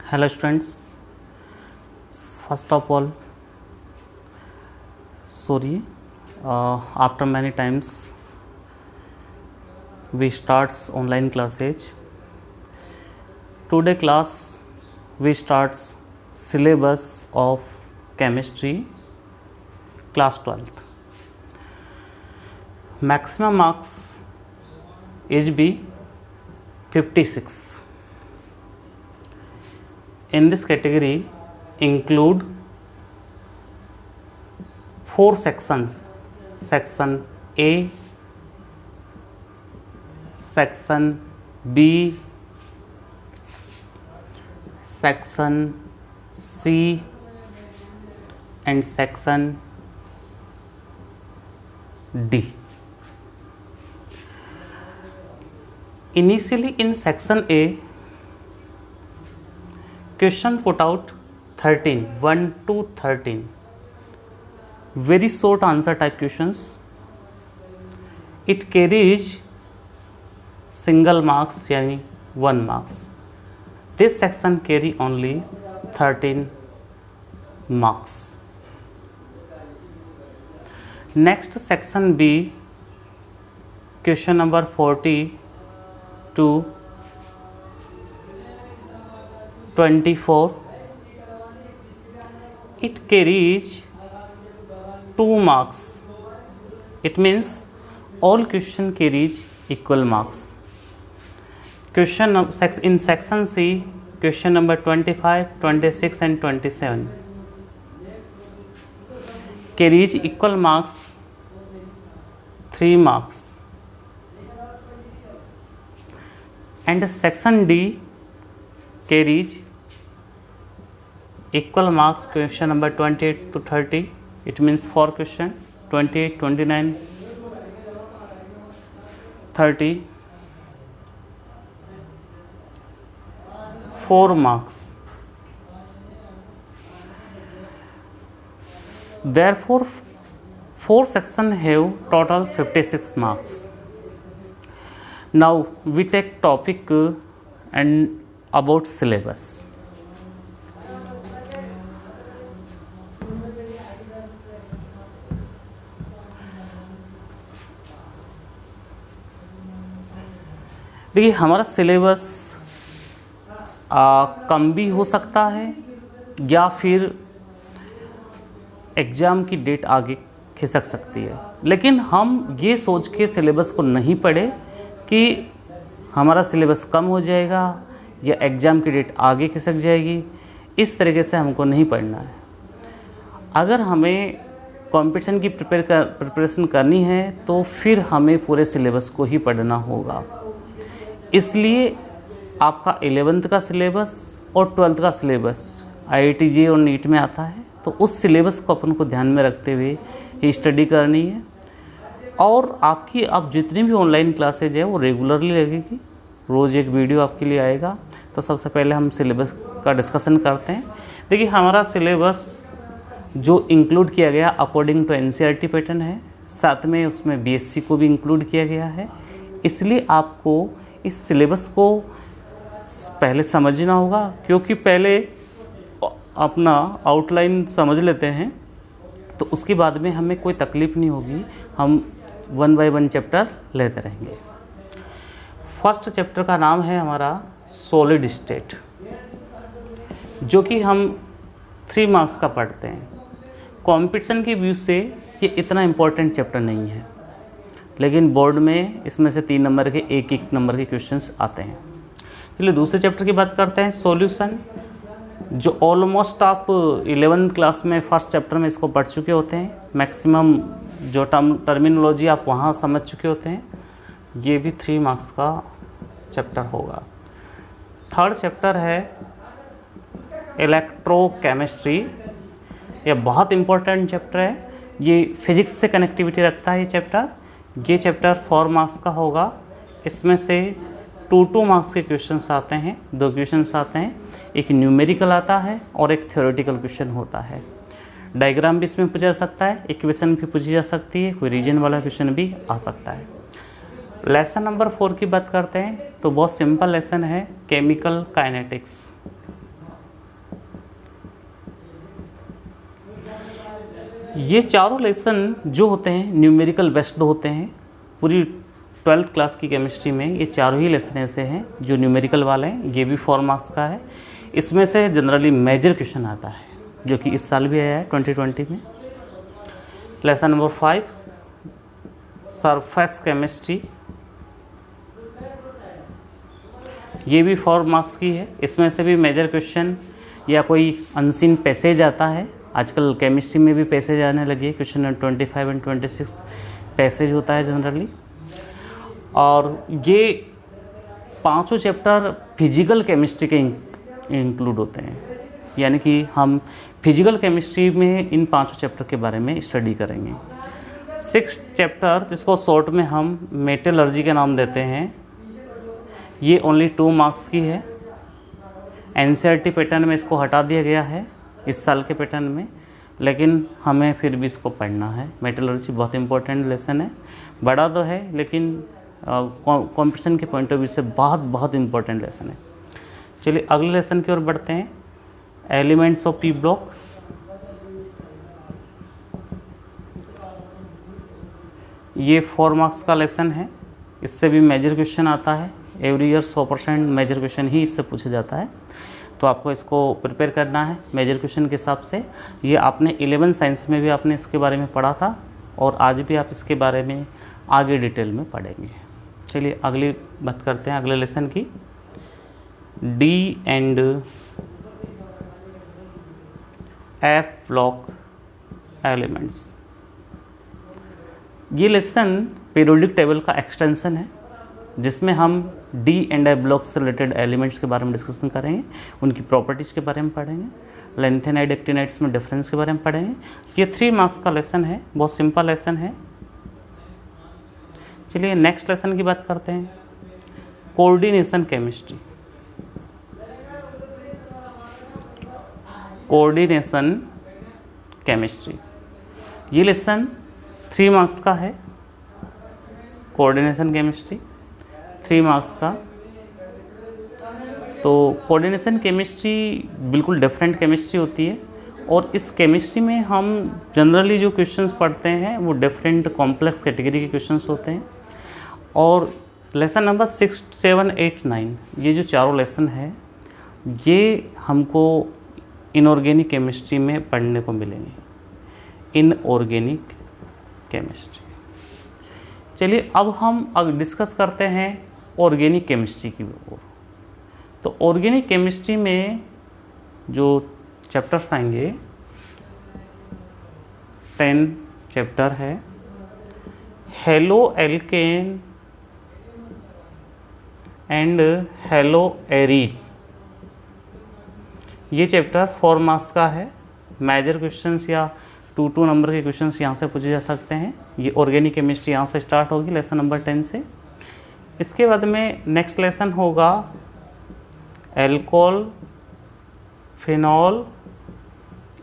Hello students, first of all, sorry, after many times we starts online classes. Today class we starts syllabus of chemistry class 12th. Maximum marks is be 56. In this category include 4 sections: section A, section B, section C and section D. Initially in section A, question put out 1 to 13, very short answer type questions. It carries single marks yani 1 marks. This section carry only 13 marks. Next section B, question number 40 to 24, it carries 2 marks. It means all question carries equal marks. Question in section C, question number 25, 26 and 27 carries equal marks, 3 marks. And section D carries equal marks, question number 28 to 30, it means 4 question, 28, 29, 30, 4 marks. Therefore 4 sections have total 56 marks. Now we take topic and about syllabus. देखिए हमारा syllabus कम भी हो सकता है या फिर exam की date आगे खिसक सकती है, लेकिन हम ये सोच के सिलेबस को नहीं पढ़े कि हमारा सिलेबस कम हो जाएगा या एग्ज़ाम की डेट आगे खिसक जाएगी। इस तरीके से हमको नहीं पढ़ना है। अगर हमें कंपटीशन की प्रिपरेशन करनी है तो फिर हमें पूरे सिलेबस को ही पढ़ना होगा। इसलिए आपका 11th का सिलेबस और 12th का सिलेबस IIT JEE और नीट में आता है, तो उस सिलेबस को अपन को ध्यान में रखते हुए ही स्टडी करनी है। और आपकी अब जितनी भी ऑनलाइन क्लासेज है वो रेगुलरली लगेगी, रोज़ एक वीडियो आपके लिए आएगा। तो सबसे पहले हम सिलेबस का डिस्कशन करते हैं। देखिए हमारा सिलेबस जो इंक्लूड किया गया अकॉर्डिंग टू NCERT पैटर्न है, साथ में उसमें BSc को भी इंक्लूड किया गया है। इसलिए आपको इस सिलेबस को पहले समझना होगा, क्योंकि पहले अपना आउटलाइन समझ लेते हैं तो उसके बाद में हमें कोई तकलीफ़ नहीं होगी, हम 1 बाय 1 चैप्टर लेते रहेंगे। फर्स्ट चैप्टर का नाम है हमारा सॉलिड स्टेट, जो कि हम 3 मार्क्स का पढ़ते हैं। कंपटीशन के व्यू से ये इतना इम्पोर्टेंट चैप्टर नहीं है, लेकिन बोर्ड में इसमें से 3 नंबर के 1-1 नंबर के क्वेश्चंस आते हैं। चलिए दूसरे चैप्टर की बात करते हैं, सॉल्यूशन, जो ऑलमोस्ट आप 11th क्लास में फर्स्ट चैप्टर में इसको पढ़ चुके होते हैं। मैक्सिमम जो टर्मिनोलॉजी आप वहाँ समझ चुके होते हैं। ये भी 3 मार्क्स का चैप्टर होगा। थर्ड चैप्टर है इलेक्ट्रोकेमिस्ट्री। ये बहुत इम्पोर्टेंट चैप्टर है, ये फिजिक्स से कनेक्टिविटी रखता है ये चैप्टर। ये चैप्टर 4 मार्क्स का होगा। इसमें से 2 मार्क्स के क्वेश्चंस आते हैं, 2 क्वेश्चंस आते हैं, एक न्यूमेरिकल आता है और एक थ्योरेटिकल क्वेश्चन होता है। डायग्राम भी इसमें पूछा जा सकता है, इक्वेशन भी पूछी जा सकती है, कोई रीजन वाला क्वेश्चन भी आ सकता है। लेसन नंबर 4 की बात करते हैं तो बहुत सिंपल लेसन है, केमिकल काइनेटिक्स। ये चारों लेसन जो होते हैं न्यूमेरिकल बेस्ड होते हैं। पूरी 12th क्लास की केमिस्ट्री में ये चारों ही लेसन ऐसे हैं जो न्यूमेरिकल वाले हैं। ये भी 4 मार्क्स का है। इसमें से जनरली मेजर क्वेश्चन आता है जो कि इस साल भी आया है 2020 में। लेसन नंबर 5 सरफेस केमिस्ट्री, ये भी 4 मार्क्स की है। इसमें से भी मेजर क्वेश्चन या कोई अनसीन पैसेज आता है। आजकल केमिस्ट्री में भी पैसेज आने लगे, क्वेश्चन 25 एंड 26 पैसेज होता है जनरली। और ये 5 चैप्टर फिजिकल केमिस्ट्री के इंक्लूड होते हैं, यानी कि हम फिजिकल केमिस्ट्री में इन 5 चैप्टर के बारे में स्टडी करेंगे। 6 चैप्टर जिसको शॉर्ट में हम मेटलर्जी के नाम देते हैं, ये ओनली 2 मार्क्स की है। एनसीईआरटी पैटर्न में इसको हटा दिया गया है इस साल के पैटर्न में, लेकिन हमें फिर भी इसको पढ़ना है। मेटलर्जी बहुत इंपॉर्टेंट लेसन है, बड़ा तो है लेकिन कंपटीशन के पॉइंट ऑफ व्यू से बहुत इंपॉर्टेंट लेसन है। चलिए अगले लेसन की ओर बढ़ते हैं, एलिमेंट्स ऑफ पी ब्लॉक। ये 4 मार्क्स का लेसन है। इससे भी मेजर क्वेश्चन आता है। एवरी ईयर 100% मेजर क्वेश्चन ही इससे पूछा जाता है, तो आपको इसको प्रिपेयर करना है मेजर क्वेश्चन के हिसाब से। ये आपने 11 साइंस में भी आपने इसके बारे में पढ़ा था और आज भी आप इसके बारे में आगे डिटेल में पढ़ेंगे। चलिए अगली बात करते हैं अगले लेसन की, D and F block elements. ये लेसन पीरियोडिक टेबल का एक्सटेंशन है जिसमें हम डी एंड एफ ब्लॉक से रिलेटेड एलिमेंट्स के बारे में डिस्कशन करेंगे, उनकी प्रॉपर्टीज़ के बारे में पढ़ेंगे, लेंथेनाइड एक्टिनाइड्स में डिफरेंस के बारे में पढ़ेंगे। ये 3 मार्क्स का लेसन है, बहुत सिंपल लेसन है। चलिए नेक्स्ट लेसन की बात करते हैं, कोऑर्डिनेशन केमिस्ट्री। कोऑर्डिनेशन केमिस्ट्री ये लेसन 3 मार्क्स का है। कोऑर्डिनेशन केमिस्ट्री 3 मार्क्स का। तो कोऑर्डिनेशन केमिस्ट्री बिल्कुल डिफरेंट केमिस्ट्री होती है और इस केमिस्ट्री में हम जनरली जो क्वेश्चंस पढ़ते हैं वो डिफरेंट कॉम्प्लेक्स कैटेगरी के क्वेश्चंस होते हैं। और लेसन नंबर 6, 7, 8, 9 ये जो चारों लेसन है ये हमको इनऑर्गेनिक केमिस्ट्री में पढ़ने को मिलेंगे। Inorganic chemistry. चलिए अब हम डिस्कस करते हैं ऑर्गेनिक केमिस्ट्री की ओर। तो ऑर्गेनिक केमिस्ट्री में जो चैप्टर्स आएंगे 10 चैप्टर है। Halo alkane and hello arene, ये चैप्टर 4 मार्क्स का है। मेजर क्वेश्चंस या 2 नंबर के क्वेश्चंस यहाँ से पूछे जा सकते हैं। ये ऑर्गेनिक केमिस्ट्री यहाँ से स्टार्ट होगी लेसन नंबर 10 से। इसके बाद में नेक्स्ट लेसन होगा एल्कोहल, फिनॉल,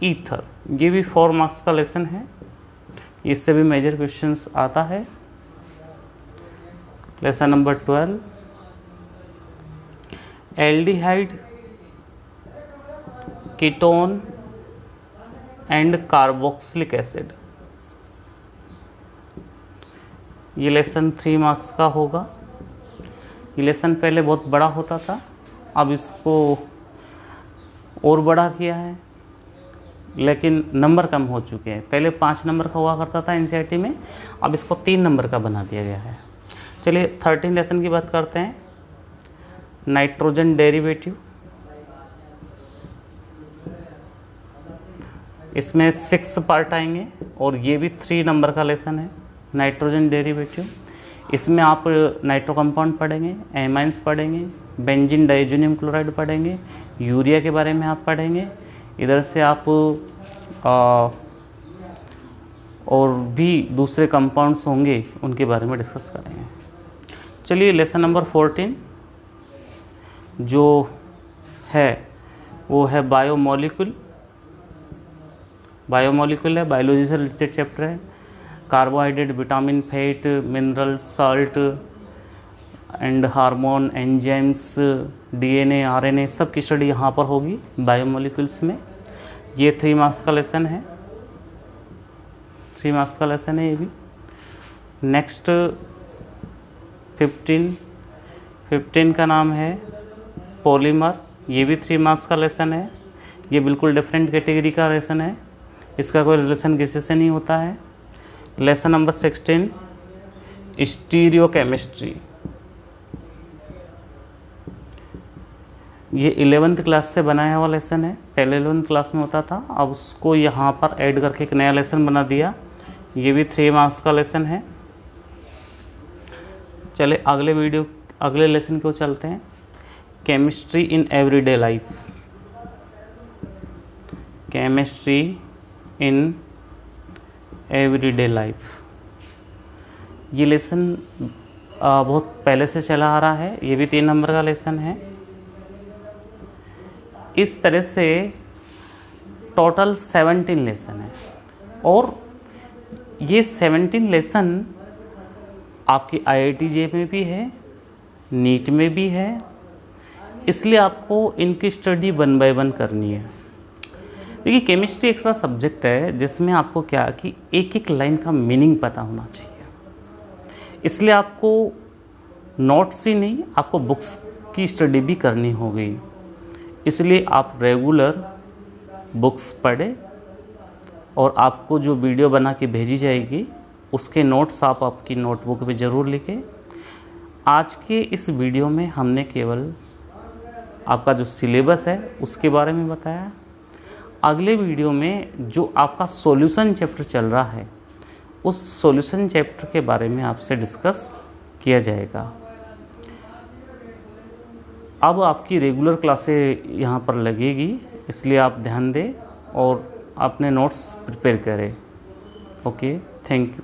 ईथर। ये भी 4 मार्क्स का लेसन है, इससे भी मेजर क्वेश्चंस आता है। Lesson number 12 aldehyde, ketone and carboxylic acid. ये लेसन 3 मार्क्स का होगा। ये लेसन पहले बहुत बड़ा होता था, अब इसको और बड़ा किया है, लेकिन नंबर कम हो चुके हैं। पहले 5 नंबर का हुआ करता था एनसीईआरटी में, अब इसको 3 नंबर का बना दिया गया है। चलिए 13 लेसन की बात करते हैं, नाइट्रोजन डेरिवेटिव। इसमें 6 पार्ट आएंगे और ये भी 3 नंबर का लेसन है, नाइट्रोजन डेरिवेटिव। इसमें आप नाइट्रो कंपाउंड पढ़ेंगे, एमाइंस पढ़ेंगे, बेंजीन डाइजोनियम क्लोराइड पढ़ेंगे, यूरिया के बारे में आप पढ़ेंगे। इधर से आप और भी दूसरे कंपाउंड्स होंगे उनके बारे में डिस्कस करेंगे। चलिए लेसन नंबर 14 जो है वो है बायोमोलिक्यूल। बायोमोलिक्यूल है, बायोलॉजी से रिलेटेड चैप्टर है। Carbohydrate, vitamin, fat, mineral, salt and hormone, enzymes, DNA, RNA सब की स्टडी यहाँ पर होगी बायोमोलिक्यूल्स में। ये 3 मार्क्स का लेसन है। 3 मार्क्स का लेसन है ये भी। नेक्स्ट 15 का नाम है पॉलीमर, ये भी 3 मार्क्स का लेसन है। ये बिल्कुल डिफरेंट कैटेगरी का लेसन है, इसका कोई रिलेशन किसी से नहीं होता है। लेसन नंबर 16 स्टीरियो केमिस्ट्री, ये 11th क्लास से बनाया हुआ लेसन है। पहले 11th क्लास में होता था, अब उसको यहाँ पर ऐड करके एक नया लेसन बना दिया। ये भी 3 मार्क्स का लेसन है। चले अगले लेसन को चलते हैं। Chemistry in everyday life, chemistry in everyday life, ये लेसन बहुत पहले से चला आ रहा है। ये भी 3 नंबर का लेसन है। इस तरह से टोटल 17 लेसन है, और ये 17 लेसन आपकी IIT JEE में भी है, नीट में भी है, इसलिए आपको इनकी स्टडी 1 बाय 1 करनी है। देखिए केमिस्ट्री एक ऐसा सब्जेक्ट है जिसमें आपको क्या कि एक एक लाइन का मीनिंग पता होना चाहिए, इसलिए आपको नोट्स ही नहीं, आपको बुक्स की स्टडी भी करनी होगी। इसलिए आप रेगुलर बुक्स पढ़ें, और आपको जो वीडियो बना के भेजी जाएगी उसके नोट्स आप आपकी नोटबुक में ज़रूर लिखें। आज के इस वीडियो में हमने केवल आपका जो सिलेबस है उसके बारे में बताया। अगले वीडियो में जो आपका सॉल्यूशन चैप्टर चल रहा है उस सॉल्यूशन चैप्टर के बारे में आपसे डिस्कस किया जाएगा। अब आपकी रेगुलर क्लासें यहाँ पर लगेगी, इसलिए आप ध्यान दें और अपने नोट्स प्रिपेयर करें। Okay, thank you.